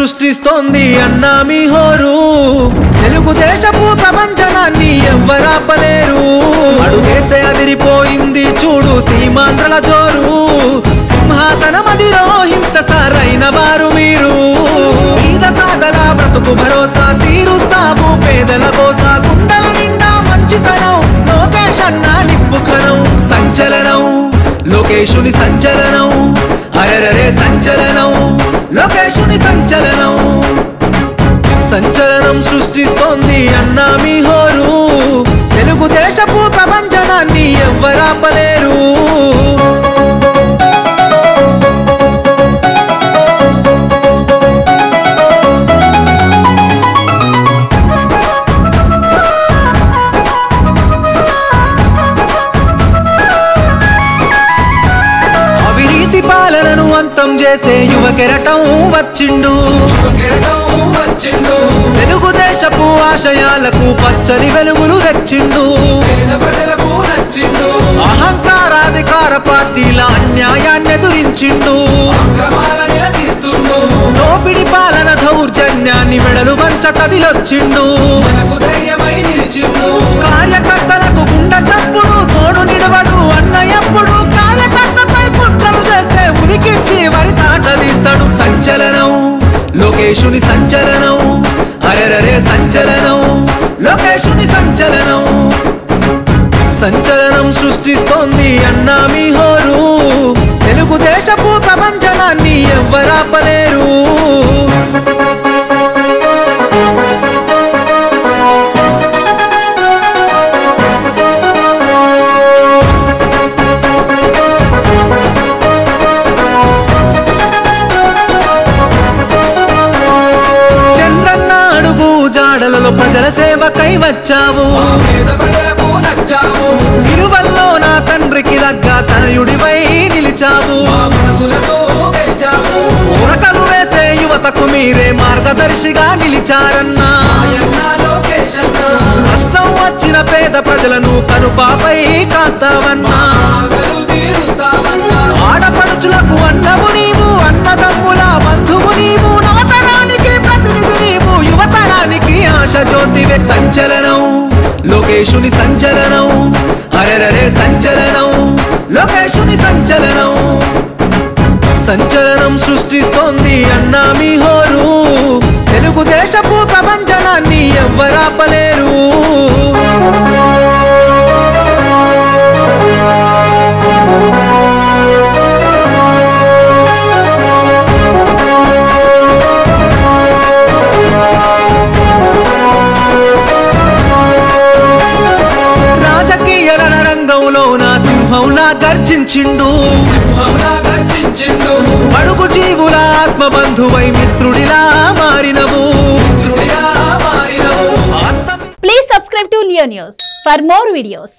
సృష్టిస్తోంది అన్నా మీ హోరు తెలుగుదేశపు ప్రపంచనాన్ని ఎవ్వరాపలేరు అడుగేస్తే అదిరిపోయింది చూడు సీమాంధ్రల జోరు సింహాసనమదిరో హింస సారైన వారు మీరు ఈద సాగర బ్రతుకు భరోసా తీరుస్తాము పేదల కోసా గుండెల నిండా మంచితనం లోకేష్ అన్నా నిప్పుకనం సంచలనం లోకేశుని సంచలనం అరరే సంచలనం లోకేశుని సంచలనం సంచలనం సృష్టిస్తోంది అన్నా మీ హోరు తెలుగుదేశపు ప్రపంచనాన్ని ఎవ్వరాపలేరు పాలనను అంతం చేసే యువ కెరటం వచ్చిండు తెలుగుదేశపు ఆశయాలకు పచ్చని వెలుగులు తెచ్చిండు అహంకారాధికార పార్టీల అన్యాయాన్ని ఎదురించిండు దోపిడి పాలన దౌర్జన్యాన్ని మెడలు వంచ కదిలొచ్చిండు కార్యకర్తలకు గుండె చప్పుడు తోడు నిడవడు అన్నయ్యప్పుడు కార్యకర్తపై కుట్రలు చేస్తే ఉరికిచ్చి వరి తాటదిస్తాడు సంచలనం లోకేశుని సంచలనం అరరే సంచలనం లోకేశుని సంచలనం సంచలనం సృష్టిస్తోంది అన్నా మీ హోరు తెలుగుదేశపు ప్రపంచనాన్ని ఎవ్వరాపలేరు జాడలలో ప్రజల సేవకై వచ్చావు విలువల్లో నా తండ్రికి దగ్గ తనయుడివై నిలిచావు ఉరకలు వేసే యువతకు మీరే మార్గదర్శిగా నిలిచారన్నా కష్టం వచ్చిన పేద ప్రజలను కనుపాపై కాస్తావన్నా ఆడపడుచులకు అన్నము నీవు అన్నదమ్ముల బంధువు నీవు నవతరానికి ప్రతినిధి నీవు యువతరానికి ఆశ జ్యోతివే సంచలనం లోకేశుని సంచలనం అరరే సంచలనం లోకేశుని సంచలనం సంచలనం సృష్టిస్తోంది అన్నా మీ హోరు తెలుగుదేశపు ప్రపంచనాన్ని ఎవ్వరాపలేరు సింహంలా గర్జించిండు అడుగు జీవుల ఆత్మబంధువై మిత్రుడిలా మారినవు please subscribe to Leo news for more videos.